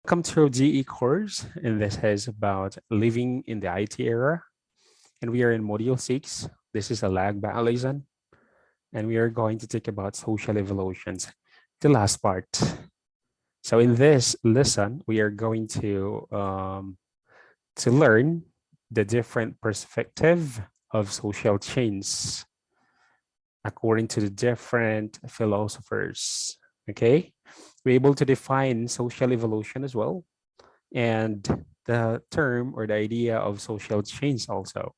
Welcome to GE course, and this is about living in the IT era. And we are in module 6. This is a lag back lesson, and we are going to talk about social evolutions, the last part. So in this lesson, we are going to learn the different perspective of social change according to the different philosophers. Okay, we're able to define social evolution as well, and the term or the idea of social change also.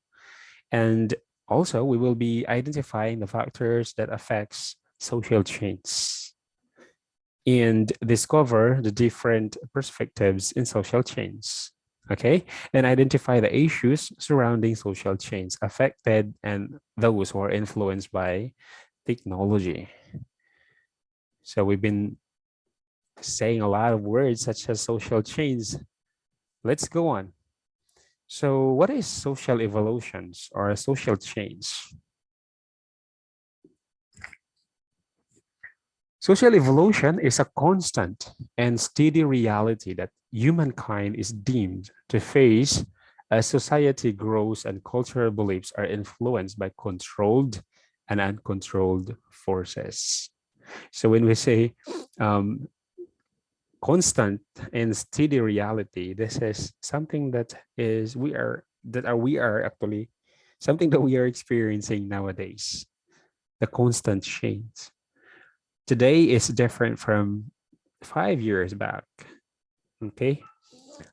And also we will be identifying the factors that affects social change and discover the different perspectives in social change. Okay, and identify the issues surrounding social change affected and those who are influenced by technology. So we've been saying a lot of words such as social change. Let's go on. So what is social evolutions or a social change? Social evolution is a constant and steady reality that humankind is deemed to face as society grows and cultural beliefs are influenced by controlled and uncontrolled forces. So when we say constant and steady reality, this is something that is we are actually something that we are experiencing nowadays. The constant change. Today is different from 5 years back. Okay,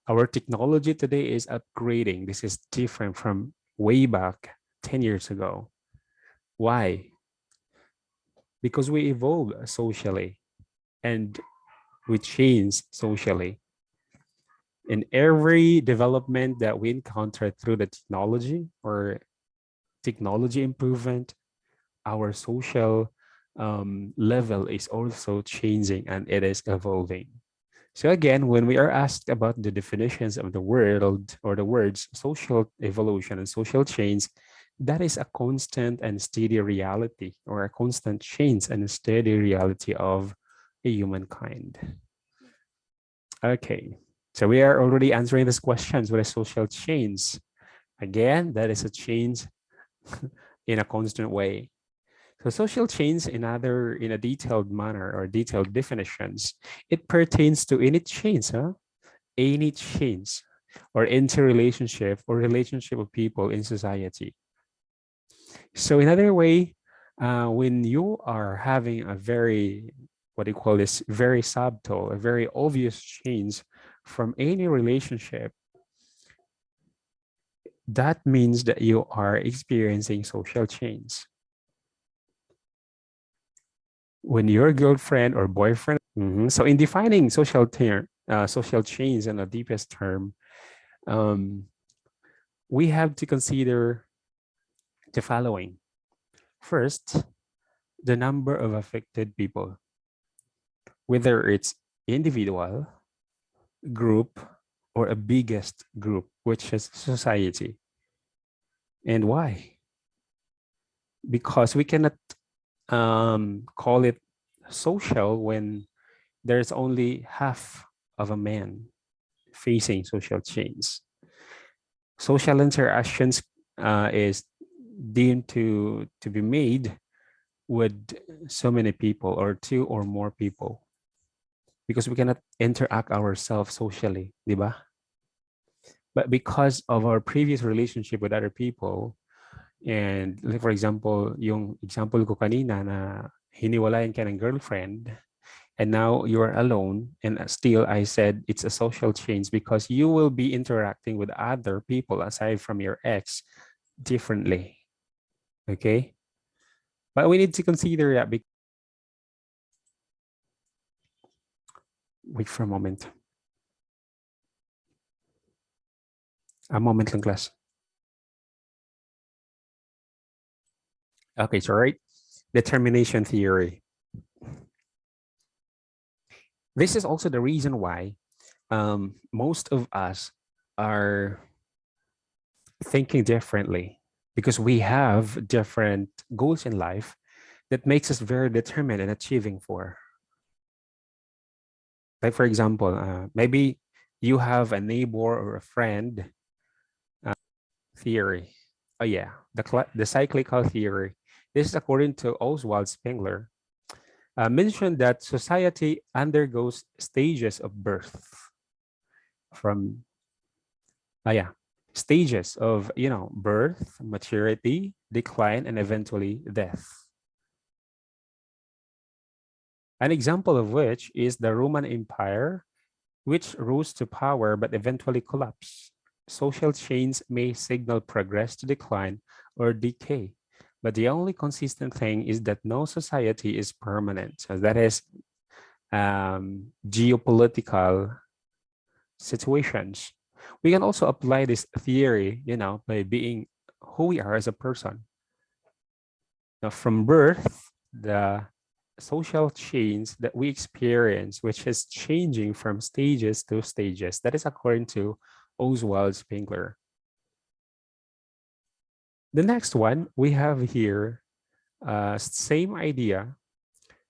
our technology today is upgrading. This is different from way back 10 years ago. Why? Because we evolve socially and we change socially. In every development that we encounter through the technology or technology improvement, our social level is also changing and it is evolving. So again, when we are asked about the definitions of the world or the words social evolution and social change, that is a constant and steady reality or a constant change and steady reality of a humankind. Okay, so we are already answering these questions. What is social change? Again, that is a change in a constant way. So social change in a detailed manner or detailed definitions, it pertains to any change, any change or interrelationship or relationship of people in society. So in other way, when you are having a very, what do you call this, very subtle, a very obvious change from any relationship, that means that you are experiencing social change. When your girlfriend or boyfriend, so in defining social change in the deepest term, we have to consider the following. First, the number of affected people, whether it's individual, group, or a biggest group, which is society. And why? Because we cannot call it social when there's only half of a man facing social change. Social interactions is deemed to be made with so many people or two or more people because we cannot interact ourselves socially, di ba? But because of our previous relationship with other people, and like for example, yung example ko kanina na hiniwalayan ka ng girlfriend, and now you're alone, and still I said it's a social change because you will be interacting with other people aside from your ex differently. Okay, but we need to consider that. Wait for a moment. A moment lang, class. Okay, so right, determination theory. This is also the reason why most of us are thinking differently because we have different goals in life that makes us very determined in achieving for. Like for example, maybe You have a neighbor or a friend theory. Oh yeah, the cyclical theory. This is according to Oswald Spengler. Mentioned that society undergoes stages of birth from yeah, stages of birth, maturity, decline, and eventually death. An example of which is the Roman Empire, which rose to power but eventually collapsed. Social chains may signal progress to decline or decay, but the only consistent thing is that no society is permanent. So that is geopolitical situations. We can also apply this theory, by being who we are as a person. Now, from birth, the social change that we experience, which is changing from stages to stages. That is according to Oswald Spengler. The next one we have here, same idea,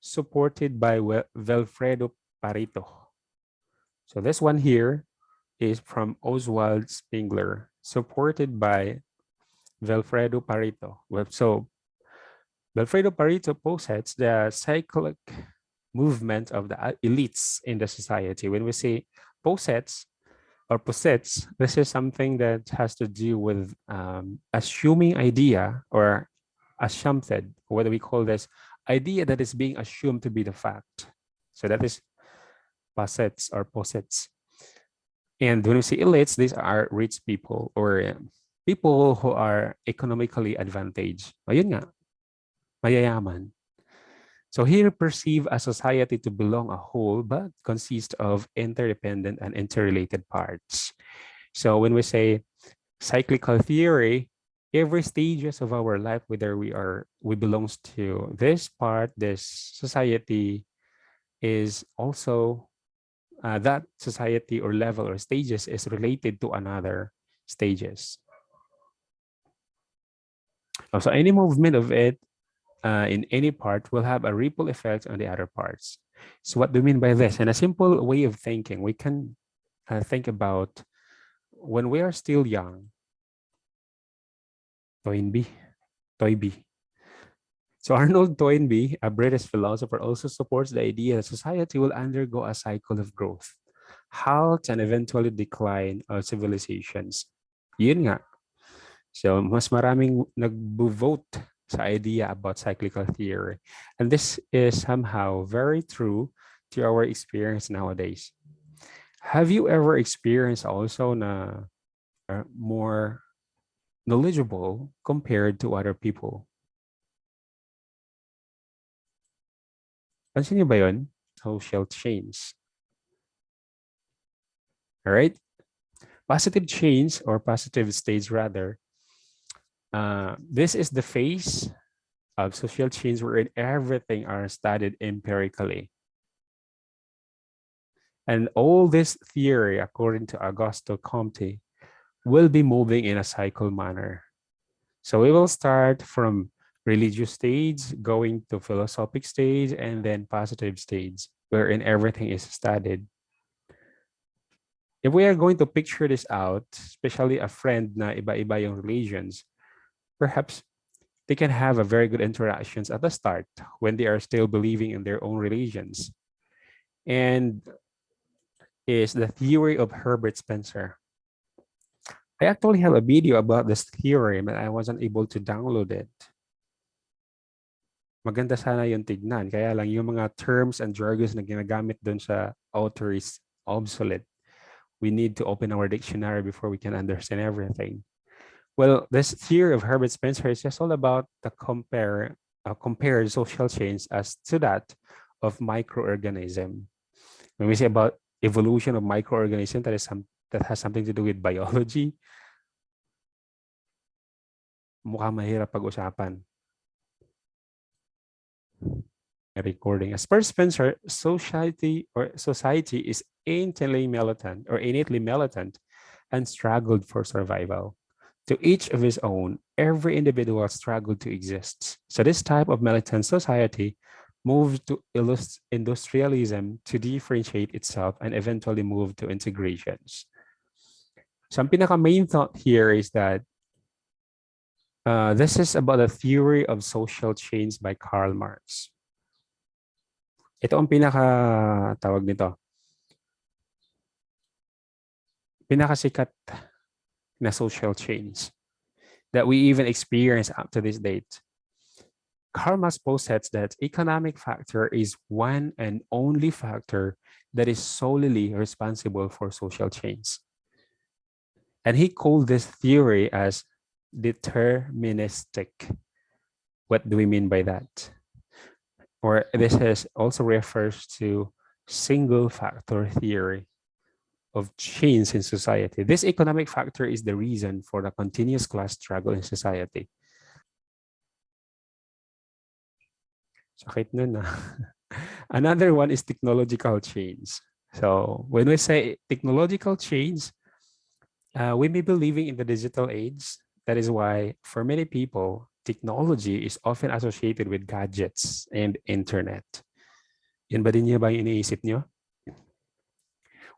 supported by Vilfredo Pareto. So this one here is from Oswald Spengler, supported by Vilfredo Pareto. So Vilfredo Pareto posits the cyclic movement of the elites in the society. When we say posits or posits, this is something that has to do with assuming idea or assumpted, whether we call this idea that is being assumed to be the fact. So that is posits or posits. And when we say elites, these are rich people or people who are economically advantaged. Ayun nga, mayayaman. So here perceive a society to belong a whole, but consists of interdependent and interrelated parts. So when we say cyclical theory, every stages of our life, whether we belongs to this part, this society, is also that society or level or stages is related to another stages. So any movement of it in any part will have a ripple effect on the other parts. So what do we mean by this? In a simple way of thinking, we can think about when we are still young. Toynbee. So Arnold Toynbee, a British philosopher, also supports the idea that society will undergo a cycle of growth, halt, and eventually decline of civilizations. Yun nga. So mas maraming nag-vote sa idea about cyclical theory. And this is somehow very true to our experience nowadays. Have you ever experienced also na more knowledgeable compared to other people? Pansin niyo ba yun? Social change. All right? Positive change or positive stage rather. This is the phase of social change wherein everything are studied empirically. And all this theory, according to Augusto Comte, will be moving in a cycle manner. So we will start from religious stage, going to philosophic stage, and then positive stage, wherein everything is studied. If we are going to picture this out, especially a friend na iba-iba yung religions, perhaps they can have a very good interactions at the start when they are still believing in their own religions. And is the theory of Herbert Spencer. I actually have a video about this theory, but I wasn't able to download it. Maganda sana yung tignan. Kaya lang yung mga terms and jargons na ginagamit dun sa author is obsolete. We need to open our dictionary before we can understand everything. Well, this theory of Herbert Spencer is just all about the compared social change as to that of microorganism. When we say about evolution of microorganism, that has something to do with biology, mukhang mahirap pag-usapan. Recording. As per Spencer, society is innately militant and struggled for survival. To each of his own, every individual struggled to exist. So this type of militant society moved to industrialism to differentiate itself and eventually moved to integrations. So ang pinaka-main thought here is that this is about a theory of social change by Karl Marx. Ito ang tawag nito, pinakasikat na social change that we even experience up to this date. Karl Marx posits that economic factor is one and only factor that is solely responsible for social change. And he called this theory as deterministic. What do we mean by that? Or this is also refers to single factor theory of change in society. This economic factor is the reason for the continuous class struggle in society. Sakit nun ah. Another one is technological change. So when we say technological change, we may be living in the digital age. That is why for many people, technology is often associated with gadgets and internet. Yan ba din niya ba yung iniisip niyo?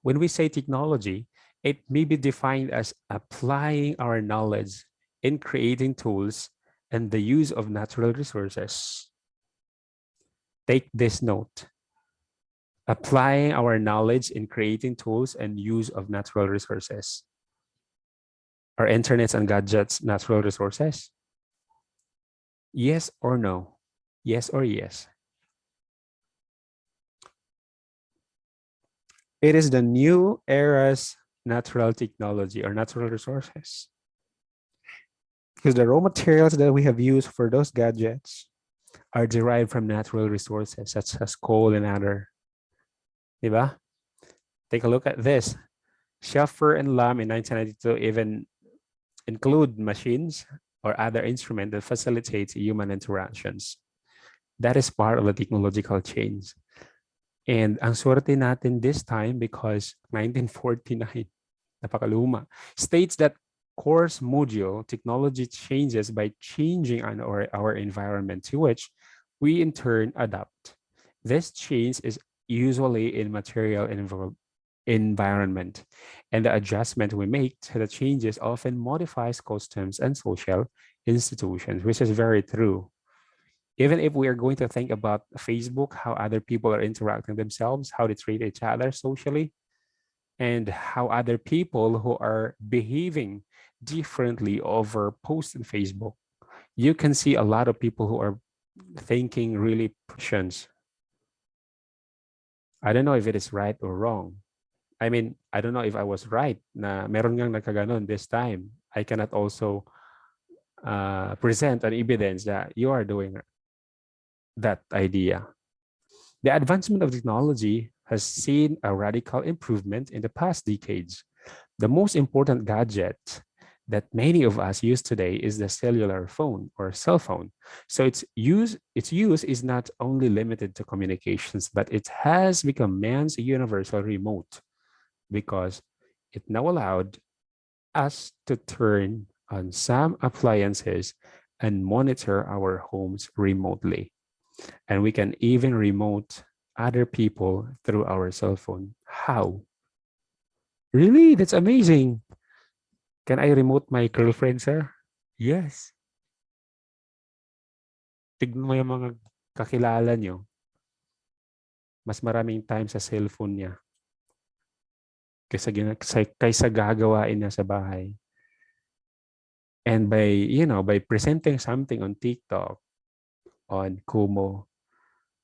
When we say technology, it may be defined as applying our knowledge in creating tools and the use of natural resources. Take this note. Applying our knowledge in creating tools and use of natural resources. Are internets and gadgets natural resources? Yes or no? Yes or yes? It is the new era's natural technology or natural resources. Because the raw materials that we have used for those gadgets are derived from natural resources such as coal and other. Diba? Take a look at this. Schaeffer and Lamb in 1992 even include machines or other instruments that facilitate human interactions. That is part of the technological change. And ang swerte natin this time because 1949, napakaluma, states that course module technology changes by changing our environment to which we in turn adapt. This change is usually in material environment, and the adjustment we make to the changes often modifies customs and social institutions, which is very true. Even if we are going to think about Facebook, how other people are interacting themselves, how they treat each other socially, and how other people who are behaving differently over posts on Facebook, you can see a lot of people who are thinking really questions. I don't know if it is right or wrong. I mean, I don't know if I was right na meron ngang nagkaganon this time. I cannot also present an evidence that you are doing that idea. The advancement of technology has seen a radical improvement in the past decades. The most important gadget that many of us use today is the cellular phone or cell phone. So its use is not only limited to communications, but it has become man's universal remote because it now allowed us to turn on some appliances and monitor our homes remotely. And we can even remote other people through our cell phone. How? Really? That's amazing. Can I remote my girlfriend, sir? Yes. Tignan mo yung mga kakilala nyo. Mas maraming time sa cellphone niya kaysa gagawain niya sa bahay. And by presenting something on TikTok, on Kumu,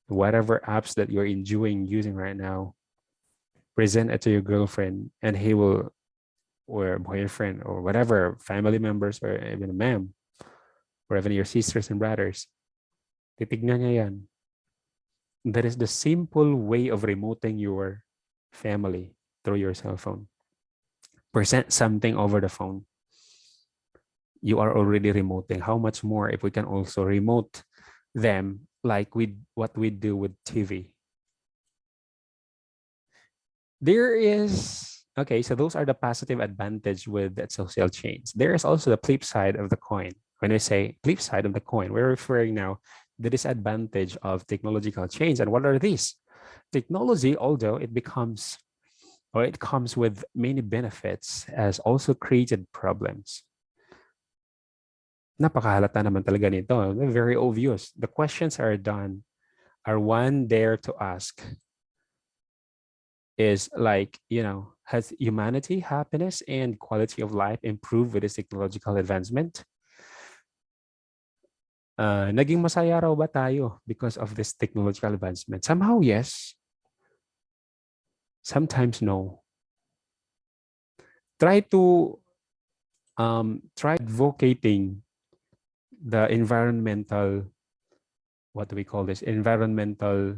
whatever apps that you're enjoying using right now, present it to your girlfriend and he will, or boyfriend or whatever, family members or even a ma'am, or even your sisters and brothers. Titignan niya yan. That is the simple way of remoting your family through your cell phone. Present something over the phone. You are already remoting. How much more if we can also remote them like what we do with TV? There is, okay, so those are the positive advantage with that social change. There is also the flip side of the coin. When we say flip side of the coin, we're referring now the disadvantage of technological change. And what are these? Technology, although it comes with many benefits, has also created problems. Napakahalata naman talaga nito. Very obvious. The questions are one dare to ask is like, has humanity, happiness, and quality of life improved with this technological advancement? Naging masaya raw ba tayo because of this technological advancement? Somehow, yes. Sometimes, no. Try advocating the environmental, what do we call this? Environmental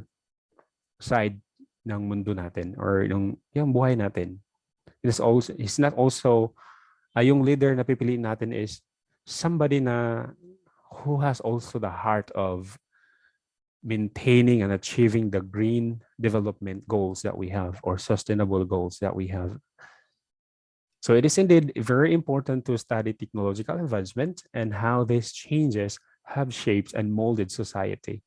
side ng mundo natin or yung buhay natin. It's not also, yung leader na pipiliin natin is somebody who has also the heart of maintaining and achieving the green development goals that we have or sustainable goals that we have. So it is indeed very important to study technological advancement and how these changes have shaped and molded society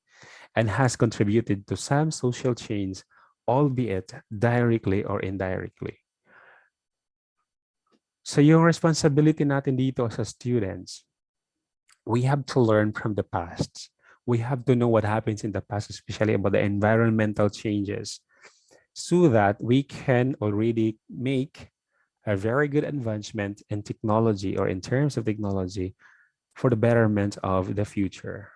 and has contributed to some social change, albeit directly or indirectly. So yung responsibility natin dito as students, we have to learn from the past. We have to know what happens in the past, especially about the environmental changes, so that we can already make a very good advancement in technology or in terms of technology for the betterment of the future.